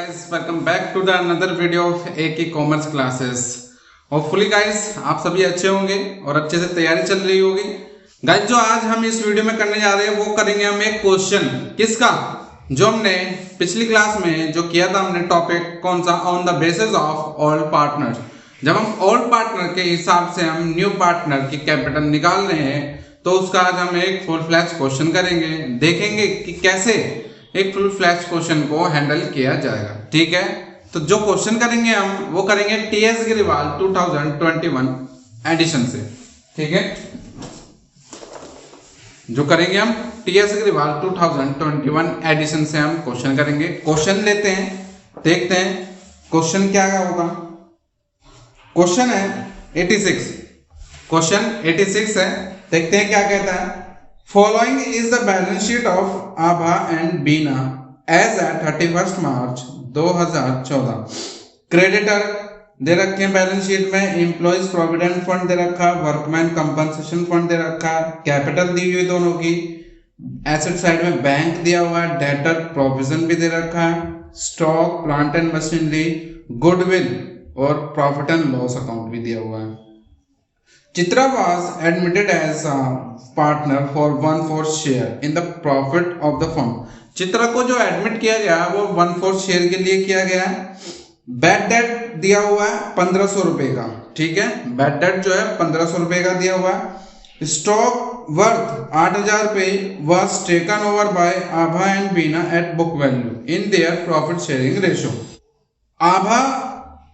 guys, welcome back to the another video of AK Commerce Classes. Hopefully guys आप सभी अच्छे होंगे और अच्छे से तैयारी चल रही होगी। गाइस जो आज हम इस वीडियो में करने जा रहे हैं वो करेंगे हम एक क्वेश्चन किसका, जो हमने पिछली क्लास में जो किया था हमने टॉपिक कौन सा, on the basis of old partners. जब हम ओल्ड पार्टनर के हिसाब से हम न्यू पार्टनर की कैपिटल निकाल रहे हैं तो उसका आज हम एक फुल फ्लैश क्वेश्चन करेंगे, देखेंगे कि कैसे एक फुल फ्लैश क्वेश्चन को हैंडल किया जाएगा। ठीक है, तो जो क्वेश्चन करेंगे हम वो करेंगे टीएस अग्रवाल 2021 एडिशन से। ठीक है, जो करेंगे हम टीएस अग्रवाल 2021 एडिशन से हम क्वेश्चन करेंगे। क्वेश्चन लेते हैं, देखते हैं क्वेश्चन क्या होगा। क्वेश्चन है 86, क्वेश्चन 86 है, देखते हैं क्या कहता है। Following is the balance sheet of Abha and Beena as at 31st March 2014। Creditor दे रखे हैं बैलेंस शीट में, एम्प्लॉइज प्रोविडेंट फंड दे रखा, वर्कमैन कंपनसेशन फंड दे रखा, कैपिटल दी हुई दोनों की, एसेट साइड में बैंक दिया हुआ है, डेटर प्रोविजन भी दे रखा है, stock plant and machinery, goodwill और प्रॉफिट एंड लॉस अकाउंट भी दिया हुआ है। Chitra was admitted as a partner for 1/4 share in the profit of the firm। Chitra को जो एडमिट किया गया वो 1/4 शेयर के लिए किया गया है। बैड डेट दिया हुआ है 1500 रुपए का। ठीक है, बैड डेट जो है 1500 रुपए का दिया हुआ है। स्टॉक वर्थ 8000 रुपए was taken over by Abha and Beena at book value in their profit sharing ratio। आभा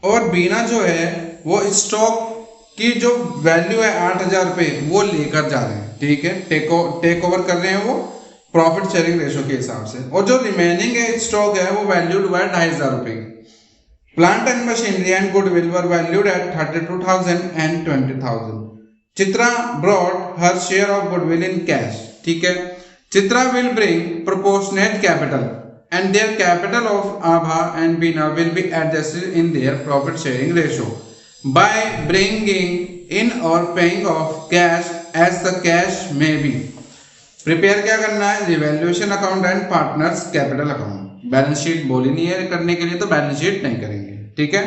और बीना जो है वो स्टॉक की जो वैल्यू है 8000 रुपए वो लेकर जा रहे हैं। ठीक है, टेक ओवर कर रहे हैं वो प्रॉफिट शेयरिंग रेशो के हिसाब से, और जो रिमेनिंग है स्टॉक है वो वैल्यूड हुआ है 2500 रुपए। Plant and machinery and goodwill were valued at 32,000 and 20,000। Chitra brought her share of goodwill in cash. ठीक है, Chitra will bring proportionate capital and their capital of Abha and Beena will be adjusted in their profit sharing ratio by bringing in or paying off cash as the cash may be। Prepare क्या करना है, revaluation account and partners capital account. Balance sheet बोली नहीं है करने के लिए तो बैलेंस शीट नहीं करेंगे। ठीक है,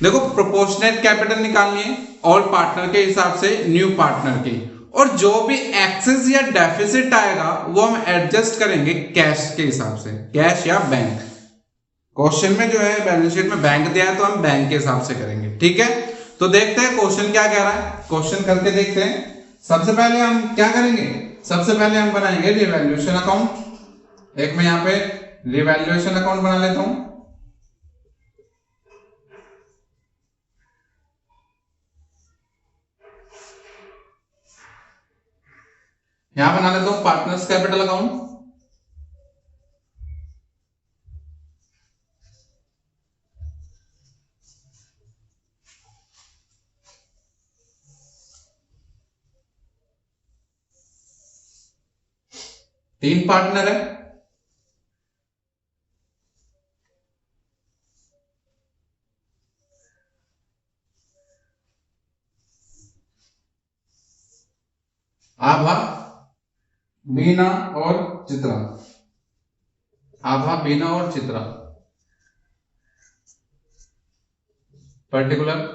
देखो प्रोपोर्शनेट कैपिटल निकालनी है ओल्ड पार्टनर के हिसाब से न्यू पार्टनर की, और जो भी एक्सेस या डेफिसिट आएगा वो हम एडजस्ट करेंगे कैश के हिसाब से, कैश या बैंक। क्वेश्चन में जो है बैलेंस शीट में बैंक दिया है तो हम बैंक के हिसाब से करेंगे। ठीक है, तो देखते हैं क्वेश्चन क्या कह रहा है, क्वेश्चन करके देखते हैं। सबसे पहले हम क्या करेंगे, सबसे पहले हम बनाएंगे रिवैल्यूएशन अकाउंट। एक मैं यहाँ पे रिवैल्यूएशन अकाउंट बना लेता हूं। यहां बना लेता हूं पार्टनर्स कैपिटल अकाउंट। तीन पार्टनर है, आभा बीना और चित्रा। आभा बीना और चित्रा पर्टिकुलर।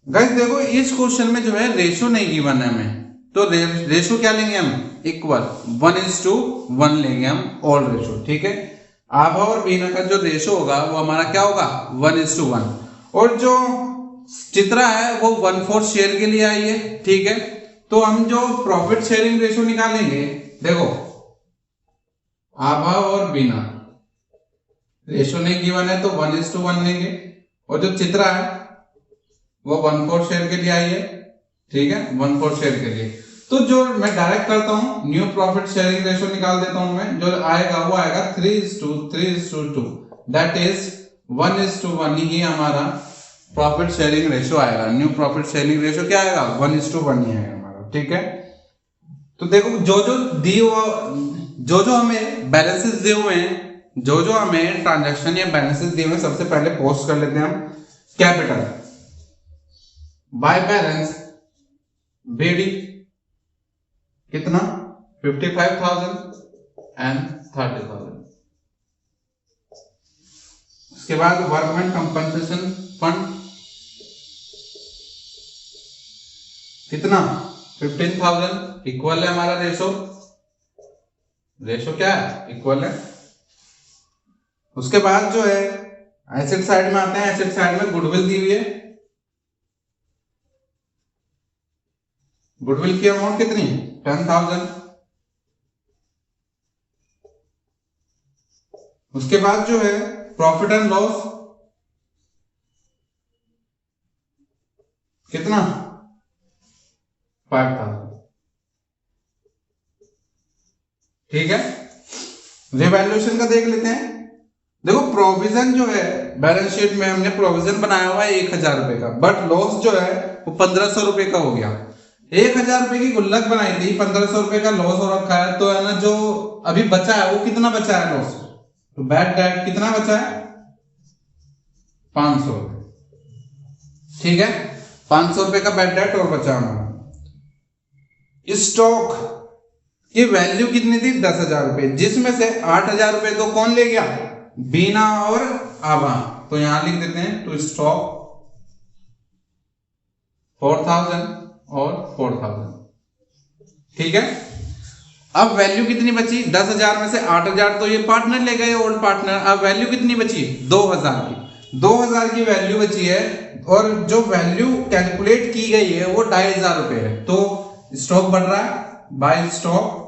गाइस देखो इस क्वेश्चन में जो है रेशो नहीं गिवन है हमें, तो रेशो क्या लेंगे हम, इक्वल 1:1 लेंगे हम ऑल रेशो। ठीक है, आभा और बीना का जो रेशो होगा वो हमारा क्या होगा 1:1, और जो चित्रा है वो 1/4 शेयर के लिए आई है। ठीक है, तो हम जो प्रॉफिट शेयरिंग रेशो निकालेंगे, देखो आभा और बीना रेशो नहीं गिवन है तो 1:1 लेंगे, और जो चित्रा है वो 1/4 शेयर के लिए आई है। ठीक है, 1/4 शेयर के लिए, तो जो मैं डायरेक्ट करता हूं न्यू प्रॉफिट शेयरिंग रेशो निकाल देता हूं मैं, जो आएगा वो आएगा 3:3:2, दैट इज 1:1 ही हमारा प्रॉफिट शेयरिंग रेशो आएगा। न्यू प्रॉफिट शेयरिंग रेशो क्या आएगा 1:1 ही आएगा हमारा। ठीक है, तो देखो जो जो हमें बैलेंसेस दिए हुए हैं जो जो हमें ट्रांजैक्शन या बैलेंसेस दिए हुए सबसे पहले पोस्ट कर लेते हैं हम। कैपिटल बाय बैलेंस बीडी कितना 55,000 एंड 30,000। उसके बाद वर्कमैन कंपनसेशन फंड कितना 15,000 इक्वल है हमारा रेशो क्या है इक्वल है। उसके बाद जो है एसेट साइड में आते हैं। एसेट साइड में गुडविल दी हुई है। गुडविल की अमाउंट कितनी 10,000। उसके बाद जो है प्रॉफिट एंड लॉस कितना 5,000। ठीक है, रिवैल्यूएशन का देख लेते हैं। देखो प्रोविजन जो है बैलेंस शीट में हमने प्रोविजन बनाया हुआ है 1,000 रुपए का, बट लॉस जो है वो 1,500 रुपए का हो गया। 1,000 रुपए की गुल्लक बनाई थी, 1,500 रुपए का लॉस हो रखा है, तो है ना जो अभी बचा है वो कितना बचा है लॉस, तो बैड डेट कितना बचा है 500 रुपए। ठीक है, 500 रुपए का बैड डेट और बचा हमारा। स्टॉक की वैल्यू कितनी थी 10,000 रुपए, जिसमें से 8,000 रुपए तो कौन ले गया बीना और आभा, तो यहां लिख देते हैं टू स्टॉक 4,000 और 4,000। ठीक है, अब वैल्यू कितनी बची 10,000 में से 8,000 तो ये पार्टनर ले गए ओल्ड पार्टनर। अब वैल्यू कितनी बची 2,000 की, 2,000 की वैल्यू बची है और जो वैल्यू कैलकुलेट की गई है वो 2,500 रुपए है। तो स्टॉक बढ़ रहा है बाय स्टॉक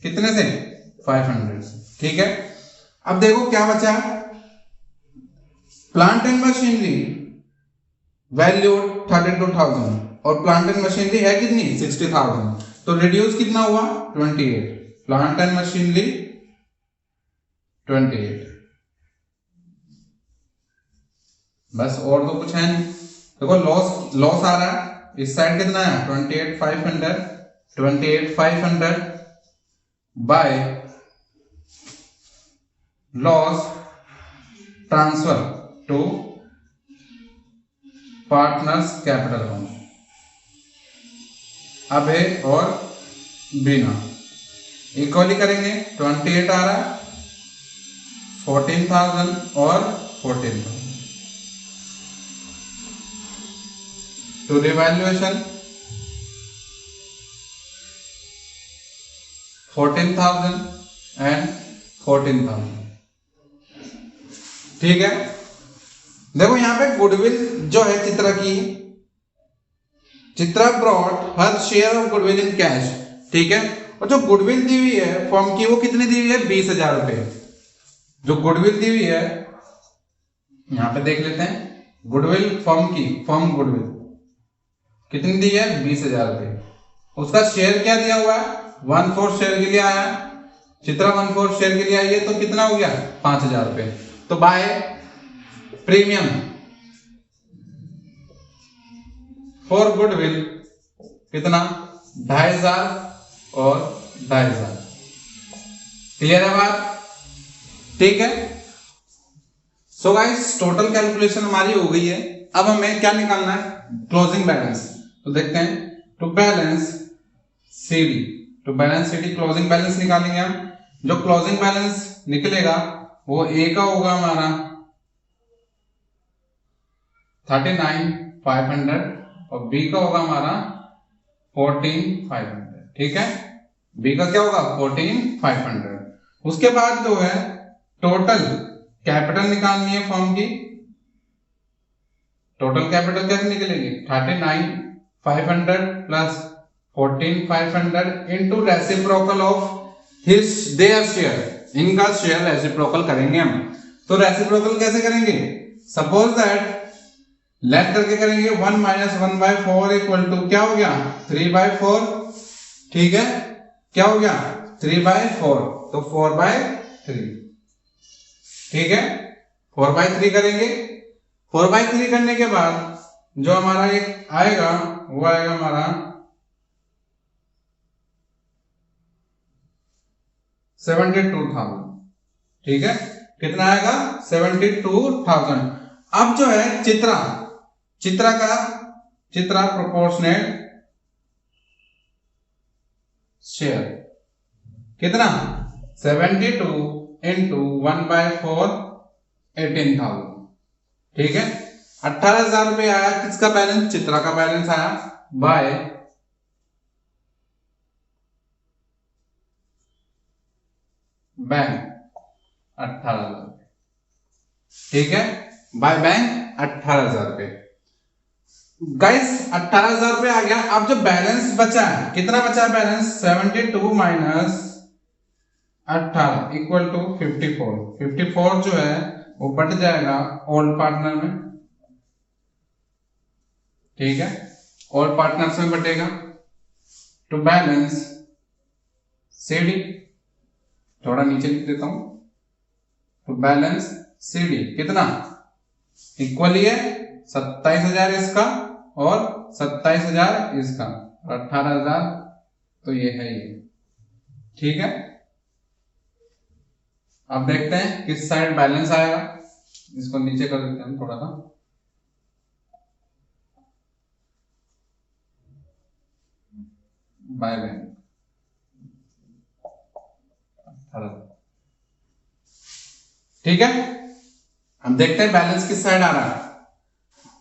कितने से 500 से। ठीक है, अब देखो क्या बचा, प्लांट एंड मशीनरी वैल्यू 32,000 और प्लांट एंड मशीनरी है कितनी 60,000, तो रिड्यूस कितना हुआ 28। प्लांट एंड मशीनरी 28, बस और तो कुछ है नहीं। देखो लॉस आ रहा है इस साइड कितना है 28,500 by loss transfer to partners capital account. अब है और बिना इक्वली करेंगे 28 आ रहा है 14,000 और 14,000 to revaluation 14,000 and 14,000। ठीक है, देखो यहां पे गुडविल जो है Chitra brought her share of goodwill in cash. ठीक है, और जो गुडविल दी हुई है फर्म की वो कितनी दी हुई है 20,000 रुपए। जो गुडविल दी हुई है यहां पे देख लेते हैं, गुडविल फर्म गुडविल कितनी दी है 20,000 रुपए। उसका शेयर क्या दिया हुआ है 1/4 शेयर के लिए आया, चित्रा 1/4 शेयर के लिए आई है, तो कितना हो गया 5,000 रुपए। तो बाय प्रीमियम फॉर गुडविल कितना 2,500 और 2,500। क्लियर है बात। ठीक है, सो गाइस टोटल कैलकुलेशन हमारी हो गई है। अब हमें क्या निकालना है क्लोजिंग बैलेंस। तो देखते हैं to balance CD closing balance निकालेंगे हम। जो क्लोजिंग बैलेंस निकलेगा वो ए का होगा हमारा 39,500 और बी का होगा हमारा 14,500। ठीक है, बी का क्या होगा 14,500। उसके बाद जो है टोटल कैपिटल निकालनी है फर्म की। टोटल कैपिटल कैसे निकलेगी 39,500 plus 14,500 into reciprocal of their share, इनका शेयर रेसिप्रोकल करेंगे हम। तो रेसिप्रोकल कैसे करेंगे, सपोज दैट लेट करके करेंगे 1 माइनस 1/4 इक्वल टू क्या हो गया 3/4। ठीक है, क्या हो गया 3/4, तो 4/3। ठीक है, 4/3 करेंगे। 4/3 करने के बाद जो हमारा एक आएगा वो आएगा हमारा 72,000। ठीक है, कितना आएगा 72,000। अब जो है चित्रा प्रोपोर्शनेट शेयर कितना 72 इंटू 1/4 18,000। ठीक है, 18,000 रुपये आया। किसका बैलेंस? चित्रा का बैलेंस आया बाय बैंक 18,000। ठीक है, बाय बैंक 18,000 रुपये। गाइस 18,000 रुपये आ गया। अब जो बैलेंस बचा है, कितना बचा है बैलेंस? 72 minus 18 equal to 54। 54 जो है वो बट जाएगा ओल्ड पार्टनर में। ठीक है, ओल्ड पार्टनर्स में बटेगा टू बैलेंस सीडी। थोड़ा नीचे लिख देता हूं, तो बैलेंस सीडी कितना इक्वली है 27,000 इसका और 27,000 इसका, 18,000 तो ये है ये। ठीक है, अब देखते हैं किस साइड बैलेंस आएगा। इसको नीचे कर देते हैं थोड़ा सा। By bank 18। ठीक है, हम देखते हैं बैलेंस किस साइड आ रहा है।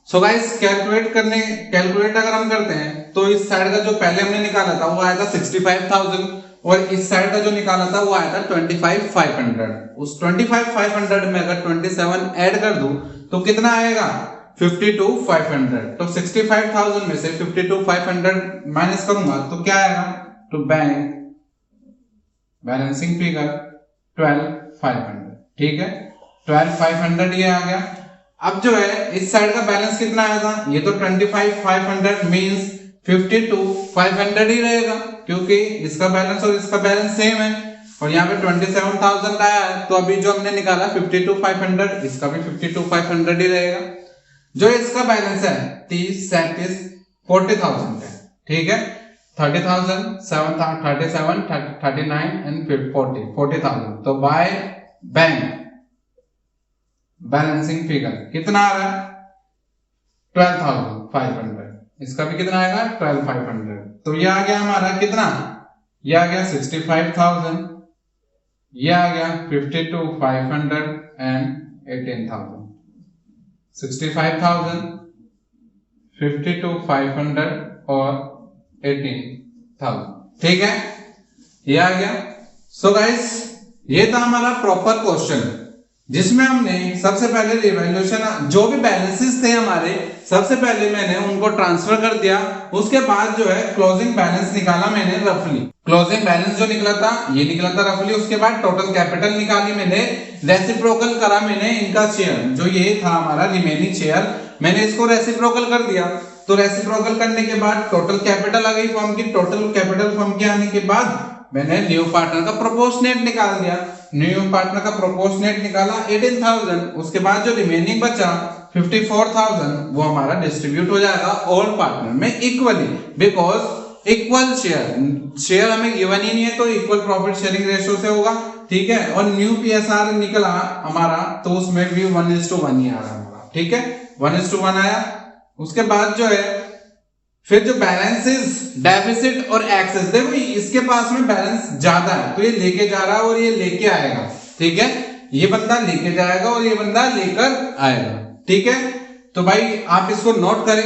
सो गाइस कैलकुलेट अगर हम करते हैं तो इस साइड का जो पहले हमने निकाला था वो आया था 65,000 और इस साइड का जो निकाला था वो आया था 25,500। उस 25,500 में अगर 27 ऐड कर दूं तो कितना आएगा 52,500। तो 65,000 में से 52,500 माइनस करूंगा तो क्या आएगा? To bank balancing figure 12,500। ठीक है, 12,500 ये आ गया। अब जो है इस साइड का बैलेंस कितना आया था? ये तो 25,500 मींस 52,500 ही रहेगा क्योंकि इसका बैलेंस और इसका बैलेंस सेम है और यहाँ पे 27,000 आया है। तो अभी जो हमने निकाला 52,500, इसका भी 52,500 ही रहेगा। जो इसका बैलेंस है 30, 37, 40,000 है। ठीक है, 30,000, 37, 39 एंड 40,000। तो बाय बैंक बैलेंसिंग फिगर कितना आ रहा है 12,500। इसका भी कितना आएगा 12,500। तो ये आ गया हमारा कितना? ये आ गया 65,000, ये आ गया 52,500 एंड 18,000। 65,000, 52,500 और 18,000। ठीक है, ये आ गया। सो गाइस ये था हमारा प्रॉपर क्वेश्चन जिसमें हमने सबसे पहले रिवैल्यूएशन जो भी बैलेंसेस थे हमारे सबसे पहले मैंने उनको ट्रांसफर कर दिया। उसके बाद जो है क्लोजिंग बैलेंस निकाला मैंने रफली। क्लोजिंग बैलेंस जो निकला था ये निकला था रफली। उसके बाद टोटल कैपिटल निकाली मैंने, रेसिप्रोकल करा मैंने इनका शेयर जो ये था हमारा रिमेनिंग शेयर, मैंने इसको रेसिप्रोकल कर दिया। तो रेसिप्रोकल करने के बाद टोटल कैपिटल आ गई फर्म की। टोटल कैपिटल फर्म के आने के बाद मैंने न्यू पार्टनर का प्रोपोर्शनेट निकाल दिया। न्यू पार्टनर का प्रोपोर्शनेट निकाला 18,000। उसके बाद जो रिमेनिंग बचा 54,000 वो हमारा डिस्ट्रीब्यूट हो जाएगा ओल्ड पार्टनर में इक्वली, बिकॉज इक्वल शेयर हमें गिवन ही नहीं है तो इक्वल प्रॉफिट शेयरिंग रेशियो से होगा। ठीक है, और न्यू पीएसआर निकला हमारा तो उसमें भी 1:1 ही आ रहा हमारा। ठीक है, 1:1 आया। उसके बाद जो है फिर जो बैलेंसेस डेफिसिट और एक्सेस, देखो इसके पास में बैलेंस ज्यादा है तो ये लेके जा रहा है और ये लेके आएगा। ठीक है, ये बंदा लेके जाएगा और ये बंदा लेकर आएगा। ठीक है, तो भाई आप इसको नोट करें।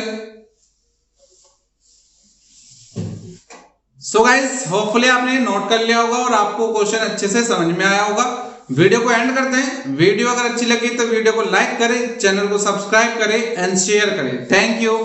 सो गाइस होपफुली आपने नोट कर लिया होगा और आपको क्वेश्चन अच्छे से समझ में आया होगा। वीडियो को एंड करते हैं। वीडियो अगर अच्छी लगी तो वीडियो को लाइक करें, चैनल को सब्सक्राइब करें एंड शेयर करें। Thank you.